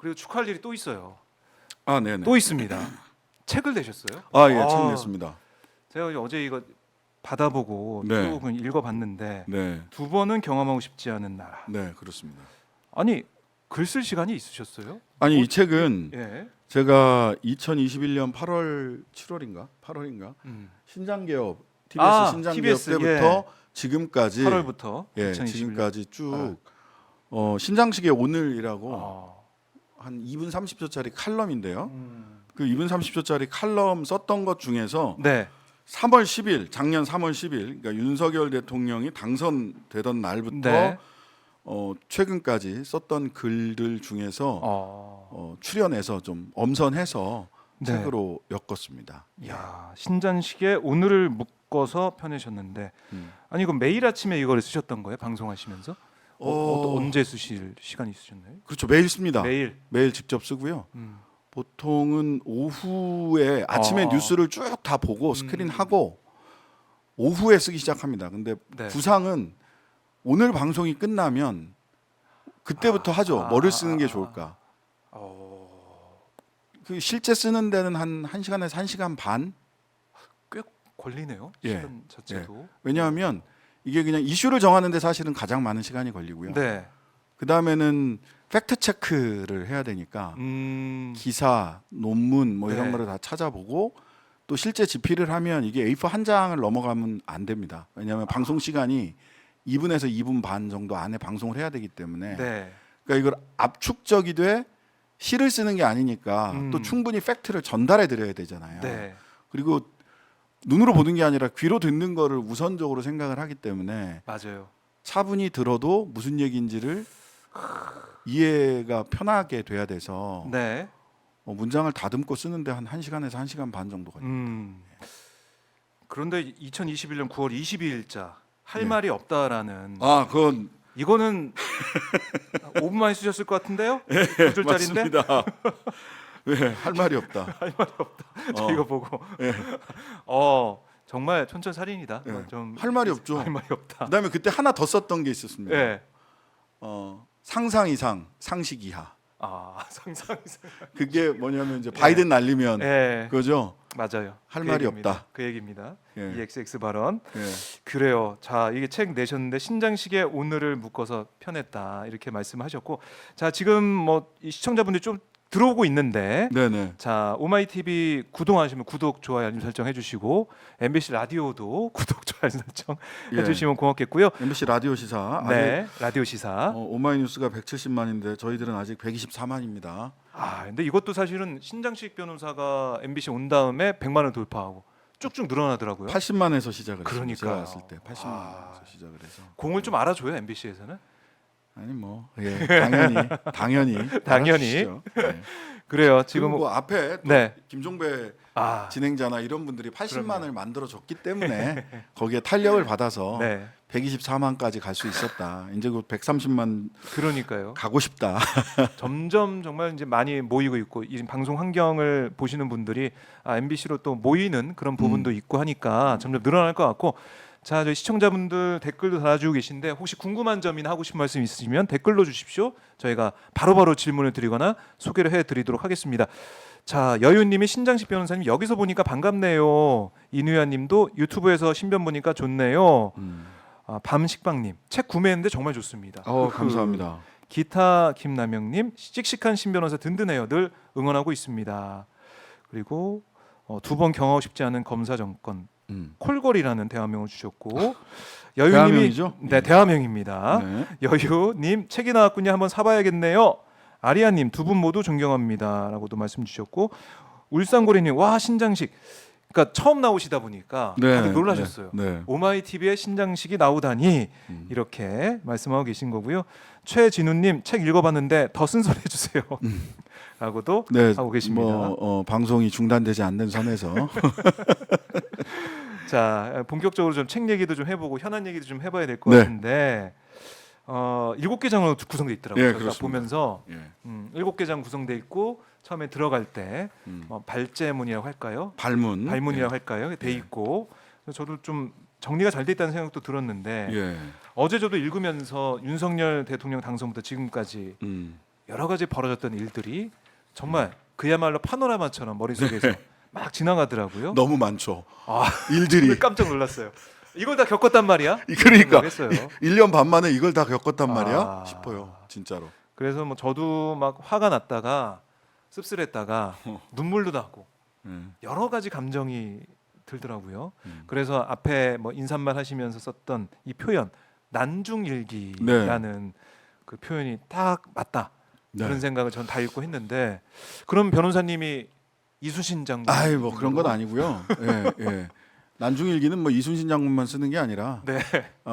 그리고 축하할 일이 또 있어요. 아, 네네. 또 있습니다. 책을 내셨어요? 아, 예, 책 냈습니다. 제가 어제 이거 받아보고 네. 쭉 읽어봤는데 네, 두 번은 경험하고 싶지 않은 나라. 네, 그렇습니다. 아니 글 쓸 시간이 있으셨어요? 아니, 이 책은 예. 제가 2021년 8월, 7월인가, 8월인가 신장개업 TBS 아, 신장개업 TBS, 때부터 지금까지 8월부터 예, 2021년. 지금까지 쭉 8월. 신장식의 오늘이라고 아. 한 2분 30초짜리 칼럼인데요. 그 2분 30초짜리 칼럼 썼던 것 중에서 네. 3월 10일, 작년 3월 10일, 그러니까 윤석열 대통령이 당선되던 날부터 네. 최근까지 썼던 글들 중에서 출연해서 좀 엄선해서 네. 책으로 엮었습니다. 야, 신장식의 오늘을 묶어서 펴내셨는데 아니 그럼 매일 아침에 이거를 쓰셨던 거예요? 방송하시면서? 언제 쓰실 시간이 있으셨나요? 그렇죠. 매일 씁니다. 매일. 매일 직접 쓰고요. 보통은 오후에 아침에 뉴스를 쭉 다 보고 스크린하고 오후에 쓰기 시작합니다. 근데 네. 구상은 오늘 방송이 끝나면 그때부터 하죠. 뭐를 쓰는 게 좋을까? 그 실제 쓰는 데는 한 1시간에서 1시간 반? 꽤 걸리네요. 예. 시간 자체도. 왜냐하면 이게 그냥 이슈를 정하는 데 사실은 가장 많은 시간이 걸리고요. 네. 그다음에는 팩트 체크를 해야 되니까 기사, 논문 뭐 이런 네. 거를 다 찾아보고 또 실제 집필을 하면 이게 A4 한 장을 넘어가면 안 됩니다. 왜냐하면 방송 시간이 2분에서 2분 반 정도 안에 방송을 해야 되기 때문에 네. 그러니까 이걸 압축적이 돼 시를 쓰는 게 아니니까 또 충분히 팩트를 전달해 드려야 되잖아요. 네. 그리고 눈으로 보는 게 아니라 귀로 듣는 거를 우선적으로 생각을 하기 때문에 맞아요. 차분히 들어도 무슨 얘기인지를 이해가 편하게 돼야 돼서 네. 문장을 다듬고 쓰는데 한 1시간에서 1시간 반 정도 걸립니다. 그런데 2021년 9월 22일자 할 네. 말이 없다라는 아, 그건 이거는 5분 만에 쓰셨을 것 같은데요? 두 줄짜리인데 맞습니다. 네, 할 말이 없다. 저 이거 보고 정말 촌철살인이다. 네. 좀 할 말이 없죠. 할 말이 없다. 그다음에 그때 하나 더 썼던 게 있었습니다. 네. 상상 이상, 상식 이하. 상상. 그게 뭐냐면 이제 바이든 날리면 네. 그거죠. 맞아요. 할 그 말이 얘기입니다. 없다. 그 얘기입니다. 예. 이 XX 발언. 예. 그래요. 자, 이게 책 내셨는데 신장식의 오늘을 묶어서 펴냈다 이렇게 말씀하셨고, 자 지금 뭐 이 시청자분들이 좀 들어오고 있는데, 네네. 자 오마이 TV 구독하시면 구독, 좋아요, 알림 설정 해주시고 MBC 라디오도 구독, 좋아요, 알림 설정 예. 해주시면 고맙겠고요. MBC 라디오 시사. 네, 라디오 시사. 오마이뉴스가 170만인데 저희들은 아직 124만입니다. 근데 이것도 사실은 신장식 변호사가 MBC 온 다음에 100만을 돌파하고 쭉쭉 늘어나더라고요. 80만에서 시작을 했어요. 그러니까요. 제가 왔을 때 80만에서 시작을 해서. 공을 좀 알아줘요 MBC에서는. 아니 뭐 예, 당연히 알아주시죠. 네. 그래요. 지금 지금 뭐 앞에 또 네. 김종배 아, 진행자나 이런 분들이 80만을 그럼요. 만들어 줬기 때문에 거기에 탄력을 받아서 네. 124만까지 갈 수 있었다. 이제 곧 130만 그러니까요. 가고 싶다. 점점 정말 이제 많이 모이고 있고 이 방송 환경을 보시는 분들이 MBC로 또 모이는 그런 부분도 있고 하니까 점점 늘어날 것 같고, 자 저희 시청자분들 댓글도 달아주고 계신데 혹시 궁금한 점이나 하고 싶은 말씀 있으시면 댓글로 주십시오. 저희가 바로바로 질문을 드리거나 소개를 해드리도록 하겠습니다. 자 여유님이 신장식 변호사님 여기서 보니까 반갑네요. 이누야님도 유튜브에서 신변 보니까 좋네요. 밤식빵님 책 구매했는데 정말 좋습니다. 감사합니다. 기타 김남영님 씩씩한 신변호사 든든해요. 늘 응원하고 있습니다. 그리고 두 번 경험하고 싶지 않은 검사 정권 콜걸이라는 대화명을 주셨고, 여유님이 대화명이죠? 네 대화명입니다. 네. 여유님 책이 나왔군요. 한번 사봐야겠네요. 아리아님 두 분 모두 존경합니다라고도 말씀 주셨고, 울산고래님 와 신장식. 그러니까 처음 나오시다 보니까 다들 놀라셨어요. 네. 오마이 TV에 신장식이 나오다니 이렇게 말씀하고 계신 거고요. 최진우님 책 읽어봤는데 더 쓴소리 해주세요. 라고도 네, 하고 계십니다. 방송이 중단되지 않는 선에서 자 본격적으로 좀 책 얘기도 좀 해보고 현안 얘기도 좀 해봐야 될 것 네. 같은데 7개 장으로 구성돼 있더라고요. 예, 제가 그렇습니다. 보면서 예. 7개 장 구성돼 있고 처음에 들어갈 때 발제문이라고 할까요? 발문이라고 할까요? 돼 있고 그래서 저도 좀 정리가 잘 돼 있다는 생각도 들었는데 예. 어제 저도 읽으면서 윤석열 대통령 당선부터 지금까지 여러 가지 벌어졌던 일들이 정말 그야말로 파노라마처럼 머릿속에서 막 지나가더라고요. 너무 많죠. 아, 일들이. 깜짝 놀랐어요. 이걸 다 겪었단 말이야? 그러니까 했어요. 1년 반 만에 이걸 다 겪었단 말이야 아. 싶어요. 진짜로. 그래서 뭐 저도 막 화가 났다가 씁쓸했다가 눈물도 나고 여러 가지 감정이 들더라고요. 그래서 앞에 뭐 인사말 하시면서 썼던 이 표현 난중일기라는 그 표현이 딱 맞다. 네. 그런 생각을 전 다 읽고 했는데 그럼 변호사님이 이순신 장군 아이 뭐 그런 건 아니고요. 예, 예. 난중일기는 뭐 이순신 장군만 쓰는 게 아니라 네.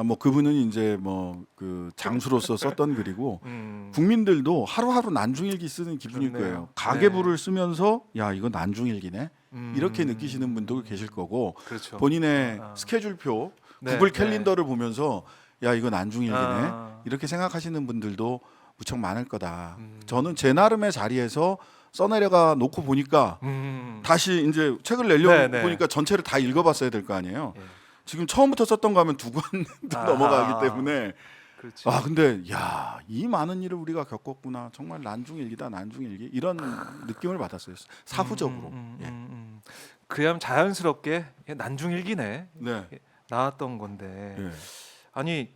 뭐 그분은 이제 뭐 그 장수로서 썼던 글이고 음, 국민들도 하루하루 난중일기 쓰는 기분일 그렇네요. 거예요. 가계부를 네. 쓰면서 야 이거 난중일기네 이렇게 느끼시는 분도 계실 거고 그렇죠. 본인의 아. 스케줄표 네, 구글 네. 캘린더를 보면서 야 이거 난중일기네 아. 이렇게 생각하시는 분들도 무척 많을 거다. 음. 저는 제 나름의 자리에서 써내려가 놓고 보니까 다시 이제 책을 내려고 네, 네. 보니까 전체를 다 읽어봤어야 될 거 아니에요. 예. 지금 처음부터 썼던 거 하면 두 권도 아하. 넘어가기 때문에 그렇죠. 아 근데 야 이 많은 일을 우리가 겪었구나 정말 난중일기다 난중일기 이런 느낌을 받았어요 사후적으로. 예. 그냥 자연스럽게 난중일기네 네. 나왔던 건데 예. 아니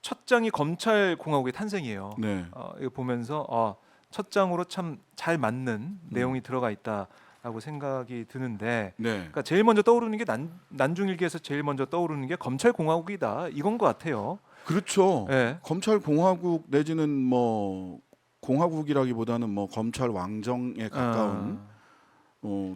첫 장이 검찰공화국의 탄생이에요. 네. 이거 보면서 첫 장으로 참 잘 맞는 내용이 들어가 있다라고 생각이 드는데 네. 그러니까 제일 먼저 떠오르는 게 난중일기에서 제일 먼저 떠오르는 게 검찰공화국이다 이건 것 같아요. 그렇죠. 예. 검찰 공화국 내지는 뭐 공화국이라기보다는 뭐 검찰 왕정에 가까운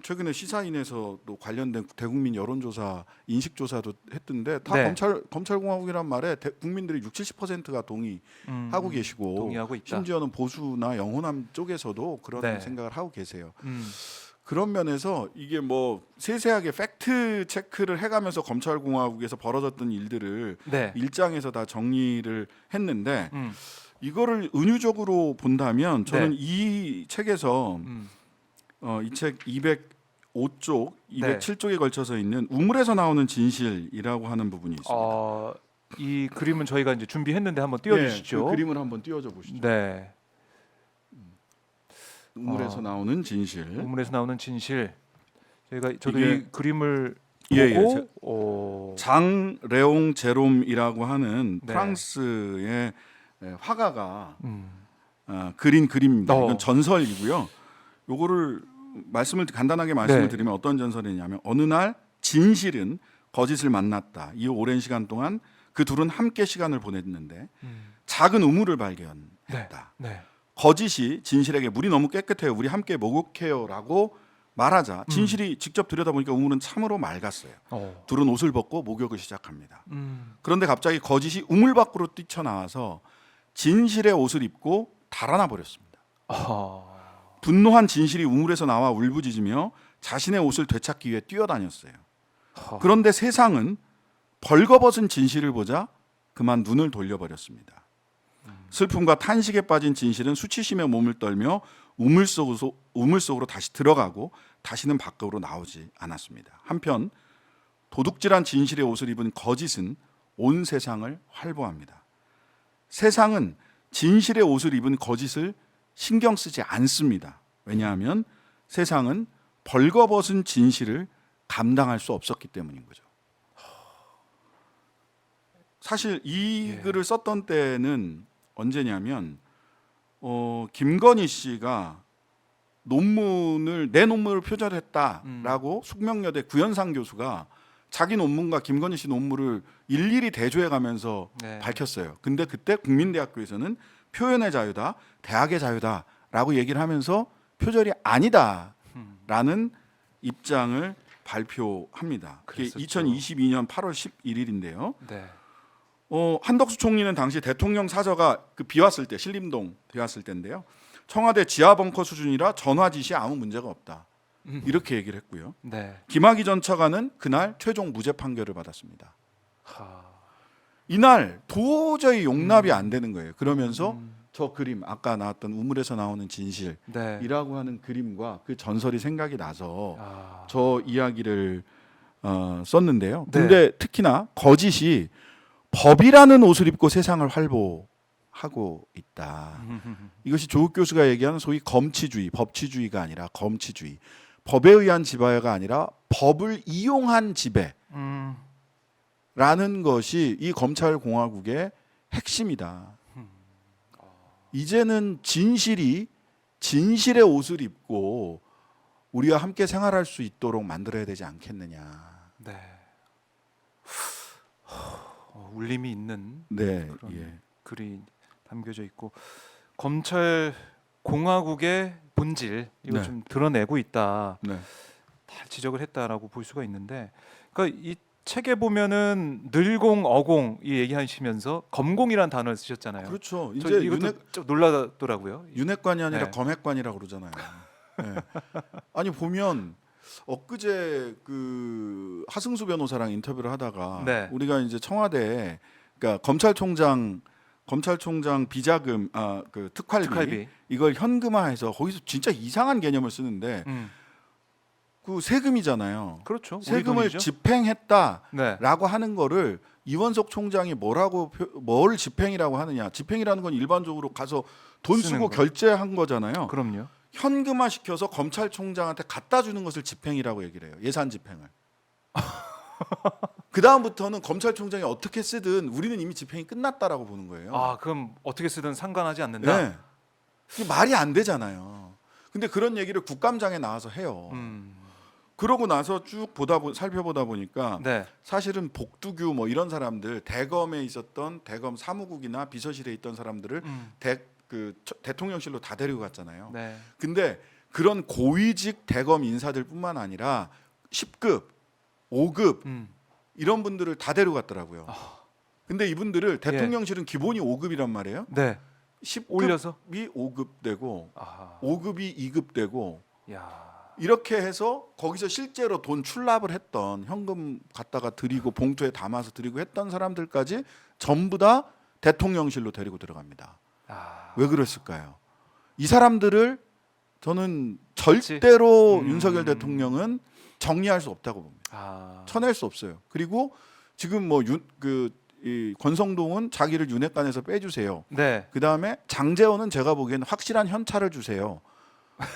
최근에 시사인에서도 관련된 대국민 여론조사 인식조사도 했던데 다 네. 검찰공화국이란 말에 국민들이 60-70%가 동의하고 계시고 동의하고 있다. 심지어는 보수나 영호남 쪽에서도 그런 네. 생각을 하고 계세요. 음. 그런 면에서 이게 뭐 세세하게 팩트 체크를 해가면서 검찰공화국에서 벌어졌던 일들을 네. 일장에서 다 정리를 했는데 음. 이거를 은유적으로 본다면 저는 네. 이 책에서 이 책 205쪽, 207쪽에 걸쳐서 있는 우물에서 나오는 진실이라고 하는 부분이 있습니다. 이 그림은 저희가 이제 준비했는데 한번 띄워주시죠. 네, 그 그림을 한번 띄워줘 보시죠. 네. 우물에서 나오는 진실. 우물에서 나오는 진실. 저도 이게- 이 그림을 예, 보고 장 레옹 제롬이라고 하는 네. 프랑스의 화가가 음. 그린 그림입니다. 어. 이건 전설이고요. 요거를 간단하게 말씀을 네. 드리면 어떤 전설이냐면 어느 날 진실은 거짓을 만났다. 이 오랜 시간 동안 그 둘은 함께 시간을 보냈는데 작은 우물을 발견했다. 네. 거짓이 진실에게 물이 너무 깨끗해요. 우리 함께 목욕해요라고 말하자 진실이 직접 들여다보니까 우물은 참으로 맑았어요. 둘은 옷을 벗고 목욕을 시작합니다. 그런데 갑자기 거짓이 우물 밖으로 뛰쳐나와서 진실의 옷을 입고 달아나 버렸습니다. 분노한 진실이 우물에서 나와 울부짖으며 자신의 옷을 되찾기 위해 뛰어다녔어요. 그런데 세상은 벌거벗은 진실을 보자 그만 눈을 돌려버렸습니다. 슬픔과 탄식에 빠진 진실은 수치심에 몸을 떨며 우물 속으로 다시 들어가고 다시는 밖으로 나오지 않았습니다. 한편 도둑질한 진실의 옷을 입은 거짓은 온 세상을 활보합니다. 세상은 진실의 옷을 입은 거짓을 신경 쓰지 않습니다. 왜냐하면 세상은 벌거벗은 진실을 감당할 수 없었기 때문인 거죠. 사실 이 글을 썼던 때는 언제냐면 김건희 씨가 내 논문을 표절했다라고 숙명여대 구현상 교수가 자기 논문과 김건희 씨 논문을 일일이 대조해가면서 네. 밝혔어요. 근데 그때 국민대학교에서는 표현의 자유다, 대학의 자유다라고 얘기를 하면서 표절이 아니다라는 입장을 발표합니다. 그게 그랬었죠. 2022년 8월 11일인데요. 네. 한덕수 총리는 당시 대통령 사저가 비왔을 때 신림동 비왔을 때인데요. 청와대 지하 벙커 수준이라 전화 지시에 아무 문제가 없다. 이렇게 얘기를 했고요. 네. 김학의 전 차관은 그날 최종 무죄 판결을 받았습니다. 이날 도저히 용납이 안 되는 거예요. 그러면서 저 그림 아까 나왔던 우물에서 나오는 진실이라고 네. 하는 그림과 그 전설이 생각이 나서 아. 저 이야기를 썼는데요. 네. 근데 특히나 거짓이 법이라는 옷을 입고 세상을 활보하는 하고 있다. 이것이 조국 교수가 얘기하는 소위 검치주의, 법치주의가 아니라 검치주의. 법에 의한 지배가 아니라 법을 이용한 지배라는 것이 이 검찰 공화국의 핵심이다. 이제는 진실의 옷을 입고 우리가 함께 생활할 수 있도록 만들어야 되지 않겠느냐. 네. 울림이 있는 네, 그런 예. 글이 담겨져 있고 검찰 공화국의 본질 이거 네. 좀 드러내고 있다. 네. 다 지적을 했다라고 볼 수가 있는데, 그러니까 이 책에 보면은 늘공, 어공 이 얘기하시면서 검공이라는 단어를 쓰셨잖아요. 그렇죠. 저 이제 이것도 좀 놀라더라고요. 윤핵관이 아니라 네. 검핵관이라고 그러잖아요. 네. 아니 보면 엊그제 그 하승수 변호사랑 인터뷰를 하다가 네. 우리가 이제 청와대 그러니까 검찰총장 비자금 그 특활비 이걸 현금화해서 거기서 진짜 이상한 개념을 쓰는데 그 세금이잖아요. 그렇죠. 우리 세금을 돈이죠. 집행했다라고 네. 하는 거를 이원석 총장이 뭘 집행이라고 하느냐? 집행이라는 건 일반적으로 가서 돈 쓰는 쓰고 거. 결제한 거잖아요. 그럼요. 현금화 시켜서 검찰총장한테 갖다 주는 것을 집행이라고 얘기를 해요. 예산 집행을. 그 다음부터는 검찰총장이 어떻게 쓰든 우리는 이미 집행이 끝났다라고 보는 거예요. 아, 그럼 어떻게 쓰든 상관하지 않는다. 네. 이게 말이 안 되잖아요. 근데 그런 얘기를 국감장에 나와서 해요. 그러고 나서 쭉 살펴보다 보니까 네. 사실은 복두규 뭐 이런 사람들 대검에 있었던 대검 사무국이나 비서실에 있던 사람들을 대통령실로 다 데리고 갔잖아요. 네. 근데 그런 고위직 대검 인사들뿐만 아니라 10급, 5급 이런 분들을 다 데려갔더라고요. 근데 이분들을 대통령실은 기본이 5급이란 말이에요. 네. 10급이 올려서 5급 되고 아하. 5급이 2급 되고 야. 이렇게 해서 거기서 실제로 돈 출납을 했던 현금 갖다가 드리고 봉투에 담아서 드리고 했던 사람들까지 전부 다 대통령실로 데리고 들어갑니다. 아. 왜 그랬을까요? 이 사람들을 저는 절대로 윤석열 대통령은 정리할 수 없다고 봅니다. 아. 쳐낼 수 없어요. 그리고 지금 뭐 이 권성동은 자기를 윤핵관에서 빼주세요. 네. 그 다음에 장제원은 제가 보기에는 확실한 현찰을 주세요.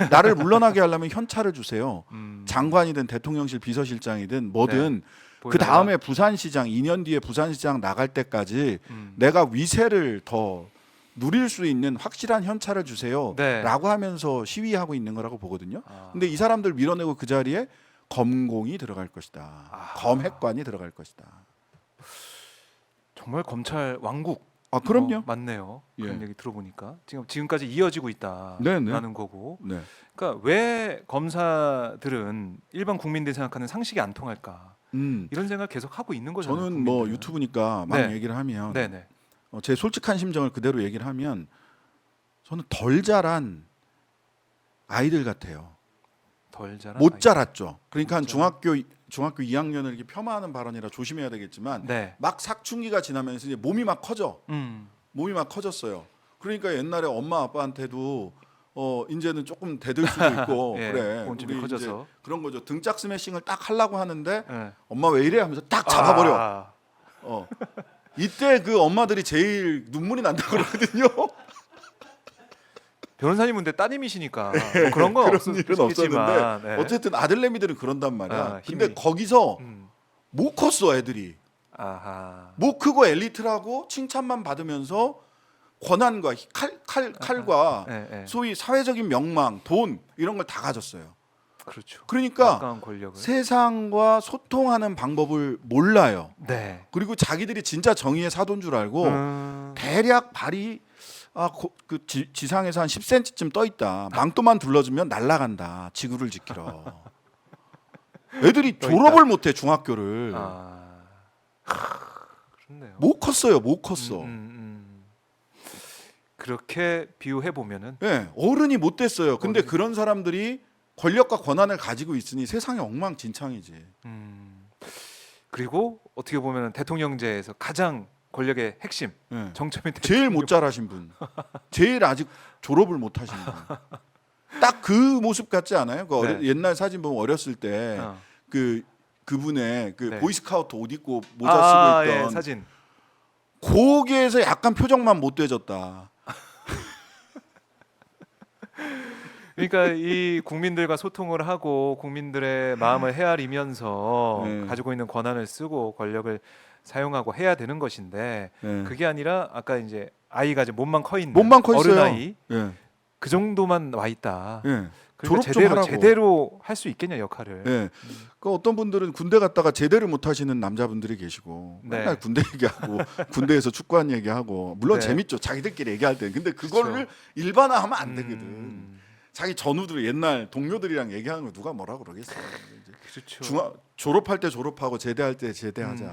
나를 물러나게 하려면 현찰을 주세요. 장관이든 대통령실 비서실장이든 뭐든 그 다음에 부산시장 2년 뒤에 부산시장 나갈 때까지 내가 위세를 더 누릴 수 있는 확실한 현찰을 주세요. 네. 라고 하면서 시위하고 있는 거라고 보거든요. 아. 근데 이 사람들 밀어내고 그 자리에 검공이 들어갈 것이다. 아. 검핵관이 들어갈 것이다. 정말 검찰 왕국. 아 그럼요. 맞네요. 그런 예. 얘기 들어보니까 지금까지 이어지고 있다라는 거고. 네. 그러니까 왜 검사들은 일반 국민들이 생각하는 상식이 안 통할까? 이런 생각 계속 하고 있는 거잖아요. 저는 뭐 국민들은. 유튜브니까 막 네. 얘기를 하면 네네. 제 솔직한 심정을 그대로 얘기를 하면 저는 덜 자란 아이들 같아요. 덜 자란 못 아이들. 자랐죠. 그러니까 못 중학교 2학년을 이렇게 폄하하는 발언이라 조심해야 되겠지만 네. 막 사춘기가 지나면서 이제 몸이 막 커져. 몸이 막 커졌어요. 그러니까 옛날에 엄마 아빠한테도 이제는 조금 대들 수도 있고 예, 그래. 몸집이 우리 커져서. 이제 그런 거죠. 등짝 스매싱을 딱 하려고 하는데 네. 엄마 왜 이래 하면서 딱 잡아버려. 아. 이때 그 엄마들이 제일 눈물이 난다 그러거든요. 변호사님은 근데 따님이시니까 뭐 그런 건 그런 일은 없었는데 네. 어쨌든 아들내미들은 그런단 말이야. 아, 근데 힘이. 거기서 못 컸어 애들이. 아하. 못 크고 엘리트라고 칭찬만 받으면서 권한과 칼과 네, 네. 소위 사회적인 명망, 돈 이런 걸 다 가졌어요. 그렇죠. 그러니까 막강한 권력을. 세상과 소통하는 방법을 몰라요. 네. 그리고 자기들이 진짜 정의의 사도인 줄 알고 대략 발이 지상에서 한 10cm쯤 떠 있다. 망토만 둘러주면 날아간다. 지구를 지키러. 애들이 졸업을 못해 중학교를. 그렇네요. 못 컸어요. 못 컸어. 그렇게 비유해 보면은 네, 어른이 못 됐어요. 근데 그런 사람들이 권력과 권한을 가지고 있으니 세상이 엉망진창이지. 그리고 어떻게 보면 대통령제에서 가장 권력의 핵심 네. 정점이 제일 못 자라신 분, 제일 아직 졸업을 못 하신 분. 딱 그 모습 같지 않아요? 그 네. 옛날 사진 보면 어렸을 때 그분의 그 네. 보이스카우트 옷 입고 모자 쓰고 있던 예, 사진. 거기에서 약간 표정만 못 되졌다. 그러니까 이 국민들과 소통을 하고 국민들의 마음을 헤아리면서 네. 가지고 있는 권한을 쓰고 권력을 사용하고 해야 되는 것인데 예. 그게 아니라 아까 이제 아이가 이제 몸만 커 있는 몸만 커 있어요. 어른아이 예. 그 정도만 와 있다. 예. 그러니까 졸업 좀 하라고. 제대로 할 수 있겠냐 역할을. 예. 그 어떤 분들은 군대 갔다가 제대를 못 하시는 남자분들이 계시고 네. 맨날 군대 얘기하고 군대에서 축구한 얘기하고 물론 네. 재밌죠. 자기들끼리 얘기할 때. 근데 그거를 그쵸. 일반화하면 안 되거든. 자기 전우들 옛날 동료들이랑 얘기하는 거 누가 뭐라 그러겠어요. 이제 그렇죠. 졸업할 때 졸업하고 제대할 때 제대하자.